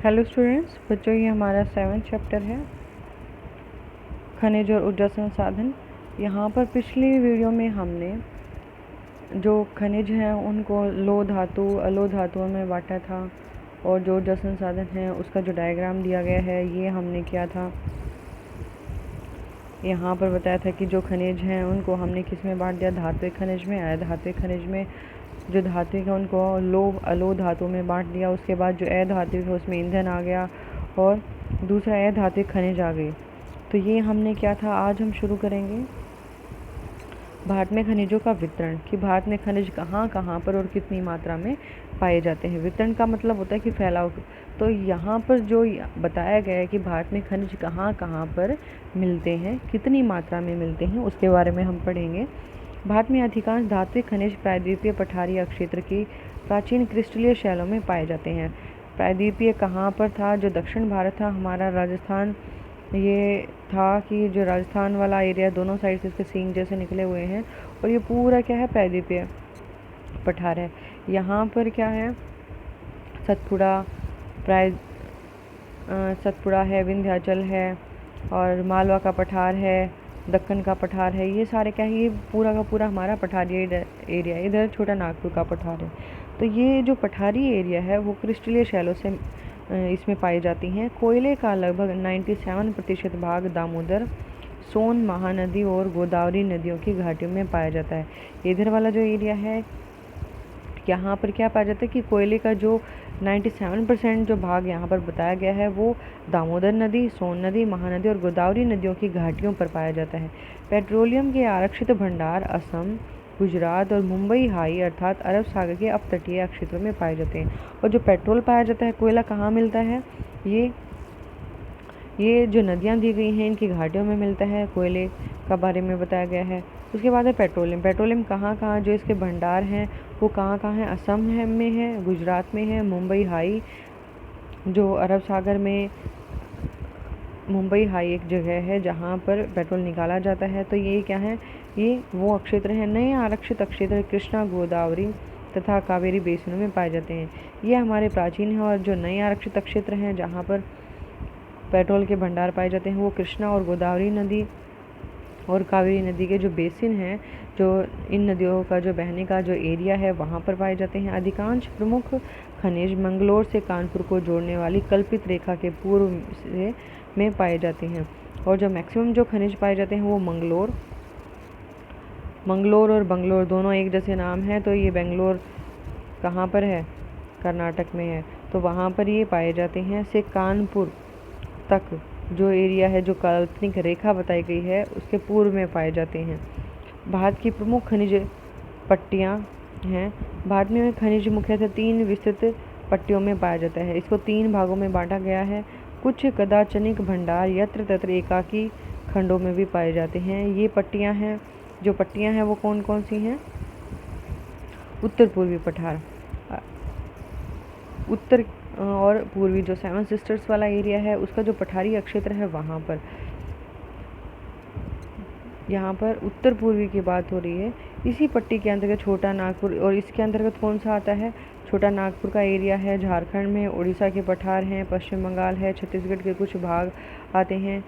Hello students, बच्चों ये हमारा 7th चैप्टर है खनिज और ऊर्जा संसाधन। यहाँ पर पिछली वीडियो में हमने जो खनिज हैं उनको लो धातु अलो धातुओं में बांटा था और जो ऊर्जा संसाधन है उसका जो डायग्राम दिया गया है ये हमने किया था। यहाँ पर बताया था कि जो खनिज हैं उनको हमने किस में बांट दिया, धात्विक खनिज में, अधात्विक खनिज में। जो धात्विक है उनको लोह अलोह धातु में बांट दिया। उसके बाद जो अधात्विक है उसमें ईंधन आ गया और दूसरा अधात्विक खनिज आ गई। तो ये हमने क्या था, आज हम शुरू करेंगे भारत में खनिजों का वितरण, कि भारत में खनिज कहाँ कहाँ पर और कितनी मात्रा में पाए जाते हैं। वितरण का मतलब होता है कि फैलाव। तो यहाँ पर जो बताया गया है कि भारत में खनिज कहाँ कहाँ पर मिलते हैं, कितनी मात्रा में मिलते हैं, उसके बारे में हम पढ़ेंगे। भारत में अधिकांश धात्विक खनिज प्रायद्वीपीय पठारी क्षेत्र की प्राचीन क्रिस्टलीय शैलों में पाए जाते हैं। प्रायद्वीपीय कहाँ पर था? जो दक्षिण भारत था हमारा, राजस्थान, ये था कि जो राजस्थान वाला एरिया दोनों साइड से इसके सींग जैसे निकले हुए हैं और ये पूरा क्या है, प्रायद्वीपीय पठार है। यहाँ पर क्या है, सतपुड़ा है, विंध्याचल है और मालवा का पठार है, दक्कन का पठार है। ये सारे क्या है, ये पूरा का पूरा हमारा पठारी एरिया। इधर छोटा नागपुर का पठार है। तो ये जो पठारी एरिया है वो क्रिस्टलीय शैलों से इसमें पाई जाती हैं। कोयले का लगभग 97% भाग दामोदर, सोन महानदी और गोदावरी नदियों की घाटियों में पाया जाता है। इधर वाला जो एरिया है यहाँ पर क्या पाया जाता है कि कोयले का जो 97% जो भाग यहाँ पर बताया गया है वो दामोदर नदी, सोन नदी, महानदी और गोदावरी नदियों की घाटियों पर पाया जाता है। पेट्रोलियम के आरक्षित भंडार असम, गुजरात और मुंबई हाई अर्थात अरब सागर के अपतटीय क्षेत्रों में पाए जाते हैं। और जो पेट्रोल पाया जाता है, कोयला कहाँ मिलता है, ये जो नदियाँ दी गई हैं इनकी घाटियों में मिलता है। कोयले का बारे में बताया गया है। उसके बाद है पेट्रोलियम कहाँ कहाँ जो इसके भंडार हैं वो कहाँ कहाँ है, असम में है, गुजरात में है, मुंबई हाई जो अरब सागर में, मुंबई हाई एक जगह है जहाँ पर पेट्रोल निकाला जाता है। तो ये क्या है, ये वो क्षेत्र हैं। नए आरक्षित क्षेत्र कृष्णा, गोदावरी तथा कावेरी बेसिनों में पाए जाते हैं। ये हमारे प्राचीन हैं। और जो नए आरक्षित क्षेत्र हैं जहाँ पर पेट्रोल के भंडार पाए जाते हैं वो कृष्णा और गोदावरी नदी और कावेरी नदी के जो बेसिन हैं, जो इन नदियों का जो बहने का जो एरिया है वहाँ पर पाए जाते हैं। अधिकांश प्रमुख खनिज मंगलोर से कानपुर को जोड़ने वाली कल्पित रेखा के पूर्व से में पाए जाते हैं। और जो मैक्सिमम जो खनिज पाए जाते हैं वो मंगलोर और बंगलोर दोनों एक जैसे नाम है। तो ये बेंगलोर कहाँ पर है, कर्नाटक में है, तो वहाँ पर ये पाए जाते हैं। से कानपुर तक जो एरिया है, जो काल्पनिक रेखा बताई गई है उसके पूर्व में पाए जाते हैं। भारत की प्रमुख खनिज पट्टियाँ हैं। भारत में खनिज मुख्यतः 3 विस्तृत पट्टियों में पाया जाता है। इसको 3 भागों में बांटा गया है। कुछ कदाचनिक भंडार यत्र तत्र एकाकी खंडों में भी पाए जाते हैं। ये पट्टियाँ हैं, जो पट्टियाँ हैं वो कौन कौन सी हैं? उत्तर पूर्वी पठार, उत्तर और पूर्वी जो 7 सिस्टर्स वाला एरिया है उसका जो पठारी क्षेत्र है वहाँ पर, यहाँ पर उत्तर पूर्वी की बात हो रही है। इसी पट्टी के अंतर्गत छोटा नागपुर, और इसके अंतर्गत कौन सा आता है, छोटा नागपुर का एरिया है। झारखंड में उड़ीसा के पठार हैं, पश्चिम बंगाल है, छत्तीसगढ़ के कुछ भाग आते हैं।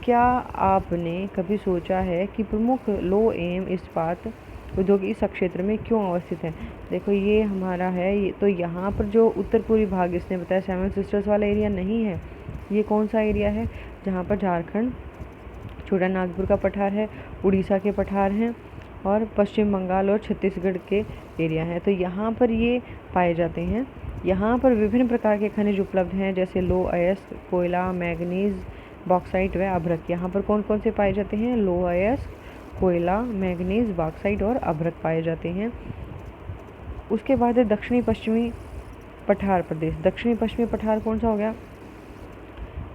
क्या आपने कभी सोचा है कि प्रमुख लो एवं इस्पात उद्योग इस क्षेत्र में क्यों अवस्थित है? देखो ये हमारा है, ये तो यहाँ पर जो उत्तर पूर्वी भाग इसने बताया 7 सिस्टर्स वाला एरिया नहीं है। ये कौन सा एरिया है, जहाँ पर झारखंड, छोटा नागपुर का पठार है, उड़ीसा के पठार हैं और पश्चिम बंगाल और छत्तीसगढ़ के एरिया हैं। तो यहाँ पर ये पाए जाते हैं। यहाँ पर विभिन्न प्रकार के खनिज उपलब्ध हैं, जैसे लोह अयस्क, कोयला, मैग्नीज, बॉक्साइट व अभ्रक। यहाँ पर कौन कौन से पाए जाते हैं? लोह अयस्क, कोयला, मैग्नीज, बॉक्साइट और अभ्रक पाए जाते हैं। उसके बाद है दक्षिणी पश्चिमी पठार प्रदेश। दक्षिणी पश्चिमी पठार कौन सा हो गया?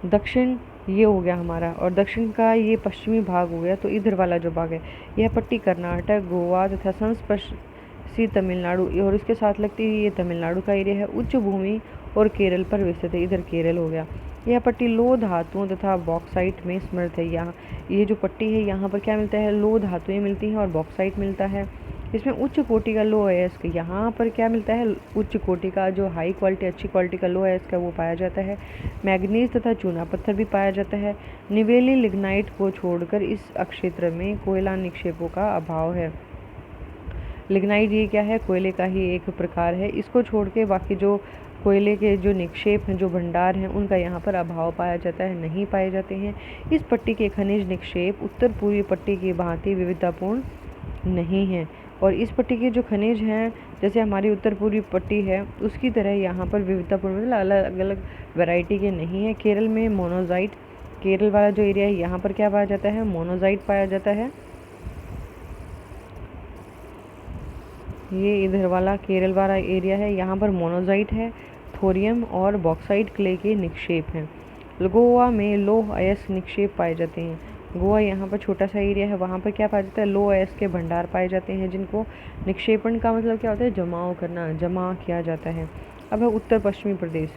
दक्षिण ये हो गया हमारा, और दक्षिण का ये पश्चिमी भाग हो गया। तो इधर वाला जो भाग है यह पट्टी कर्नाटक, गोवा तथा संस्पर्शी तमिलनाडु और इसके साथ लगती है ये तमिलनाडु का एरिया है। उच्च भूमि और केरल पर विस्तृत है, इधर केरल हो गया। यह पट्टी लो धातुओं तथा बॉक्साइट में समृद्ध है। यहाँ ये जो पट्टी है यहाँ पर क्या मिलता है, लो धातुएं मिलती हैं और बॉक्साइट मिलता है। इसमें उच्च कोटि का लो अयस्क, यहाँ पर क्या मिलता है, उच्च कोटि का जो हाई क्वालिटी अच्छी क्वालिटी का लो अयस्क है वो पाया जाता है। मैग्नीज तथा चूना पत्थर भी पाया जाता है। निवेली लिग्नाइट को छोड़कर इस अक्षेत्र में कोयला निक्षेपों का अभाव है। लिग्नाइट ये क्या है, कोयले का ही एक प्रकार है। इसको छोड़ के बाकी जो कोयले के जो निक्षेप हैं, जो भंडार हैं, उनका यहाँ पर अभाव पाया जाता है, नहीं पाए जाते हैं। इस पट्टी के खनिज निक्षेप उत्तर पूर्वी पट्टी की भांति विविधतापूर्ण नहीं हैं। और इस पट्टी के जो खनिज हैं, जैसे हमारी उत्तर पूर्वी पट्टी है उसकी तरह यहाँ पर विविधतापूर्ण मतलब अलग अलग वैरायटी के नहीं है। केरल में मोनोजाइट, केरल वाला जो एरिया है यहाँ पर क्या पाया जाता है, मोनोजाइट पाया जाता है। ये इधर वाला केरल वाला एरिया है, यहाँ पर मोनोजाइट है। थोरियम और बॉक्साइट क्ले के निक्षेप हैं। गोवा में लोह अयस्क निक्षेप पाए जाते हैं। गोवा यहाँ पर छोटा सा एरिया है, वहाँ पर क्या पाया जाता है, लोह अयस्क के भंडार पाए जाते हैं, जिनको निक्षेपण का मतलब क्या होता है, जमाव करना, जमा किया जाता है। अब है उत्तर पश्चिमी प्रदेश।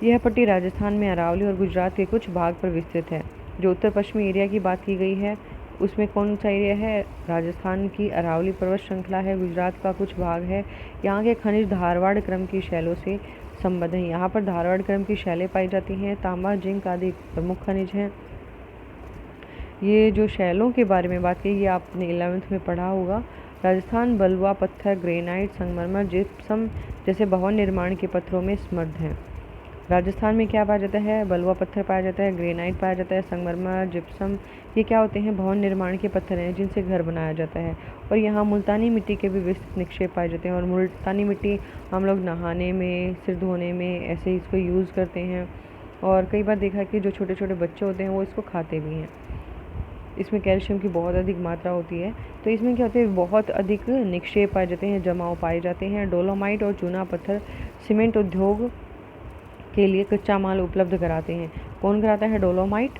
यह पट्टी राजस्थान में अरावली और गुजरात के कुछ भाग पर विस्तृत है। जो उत्तर पश्चिमी एरिया की बात की गई है उसमें कौन सा एरिया है, राजस्थान की अरावली पर्वत श्रृंखला है, गुजरात का कुछ भाग है। यहाँ के खनिज धारवाड़ क्रम की शैलों से संबद्ध हैं। यहाँ पर धारवाड़ क्रम की शैलें पाई जाती हैं। तांबा, जिंक आदि प्रमुख खनिज हैं। ये जो शैलों के बारे में बात की, ये आपने 11वीं में पढ़ा होगा। राजस्थान बलुआ पत्थर, ग्रेनाइट, संगमरमर, जिप्सम जैसे भवन निर्माण के पत्थरों में समृद्ध है। राजस्थान में क्या पाया जाता है, बलुआ पत्थर पाया जाता है, ग्रेनाइट पाया जाता है, संगमरमर, जिप्सम, ये क्या होते हैं, भवन निर्माण के पत्थर हैं जिनसे घर बनाया जाता है। और यहाँ मुल्तानी मिट्टी के भी विस्तृत निक्षेप पाए जाते हैं। और मुल्तानी मिट्टी हम लोग नहाने में, सिर धोने में ऐसे इसको यूज़ करते हैं। और कई बार देखा कि जो छोटे छोटे बच्चे होते हैं वो इसको खाते भी हैं। इसमें कैल्शियम की बहुत अधिक मात्रा होती है। तो इसमें क्या होता है, बहुत अधिक निक्षेप पाए जाते हैं, जमाव पाए जाते हैं। डोलोमाइट और चूना पत्थर सीमेंट उद्योग के लिए कच्चा माल उपलब्ध कराते हैं। कौन कराता है, डोलोमाइट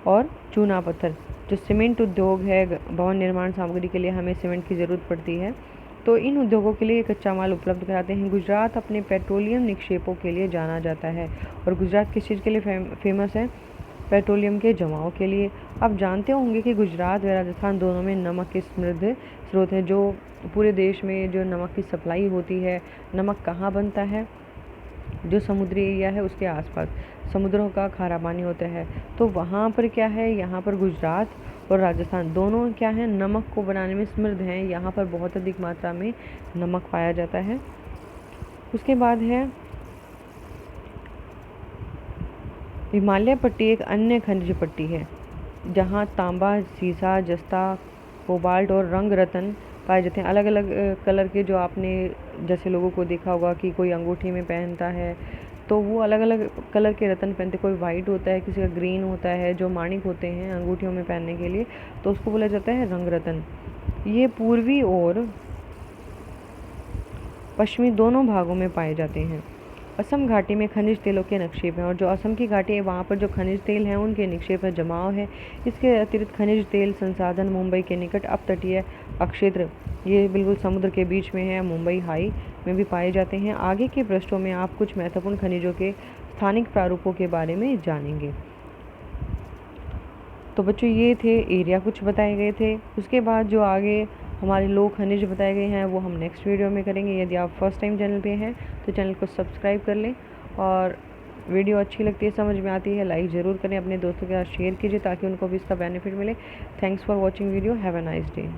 और चूना पत्थर। जो सीमेंट उद्योग है, भवन निर्माण सामग्री के लिए हमें सीमेंट की ज़रूरत पड़ती है, तो इन उद्योगों के लिए कच्चा माल उपलब्ध कराते हैं। गुजरात अपने पेट्रोलियम निक्षेपों के लिए जाना जाता है। और गुजरात किस चीज़ के लिए फेमस है, पेट्रोलियम के जमाव के लिए। आप जानते होंगे कि गुजरात व राजस्थान दोनों में नमक के समृद्ध स्रोत हैं। जो पूरे देश में जो नमक की सप्लाई होती है, नमक कहाँ बनता है, जो समुद्री एरिया है उसके आसपास समुद्रों का खारा पानी होता है। तो वहाँ पर क्या है, यहाँ पर गुजरात और राजस्थान दोनों क्या है, नमक को बनाने में समृद्ध हैं। यहाँ पर बहुत अधिक मात्रा में नमक पाया जाता है। उसके बाद है हिमालय पट्टी, एक अन्य खनिज पट्टी है जहाँ तांबा, सीसा, जस्ता, कोबाल्ट और रंग रतन पाए जाते हैं। अलग अलग कलर के, जो आपने जैसे लोगों को देखा होगा कि कोई अंगूठी में पहनता है तो वो अलग अलग कलर के रतन पहनते, कोई वाइट होता है, किसी का ग्रीन होता है, जो माणिक होते हैं अंगूठियों में पहनने के लिए, तो उसको बोला जाता है रंग रतन। ये पूर्वी और पश्चिमी दोनों भागों में पाए जाते हैं। असम घाटी में खनिज तेलों के निक्षेप हैं। और जो असम की घाटी है वहाँ पर जो खनिज तेल हैं उनके निक्षेप है, जमाव है। इसके अतिरिक्त खनिज तेल संसाधन मुंबई के निकट अपतटीय अक्षेत्र, ये बिल्कुल समुद्र के बीच में है, मुंबई हाई में भी पाए जाते हैं। आगे के पृष्ठों में आप कुछ महत्वपूर्ण खनिजों के स्थानिक प्रारूपों के बारे में जानेंगे। तो बच्चों ये थे एरिया कुछ बताए गए थे। उसके बाद जो आगे हमारे लोग खनिज बताए गए हैं वो हम नेक्स्ट वीडियो में करेंगे। यदि आप फर्स्ट टाइम चैनल पे हैं तो चैनल को सब्सक्राइब कर लें, और वीडियो अच्छी लगती है, समझ में आती है, लाइक ज़रूर करें, अपने दोस्तों के साथ शेयर कीजिए ताकि उनको भी इसका बेनिफिट मिले। Thanks for watching video, have a nice day.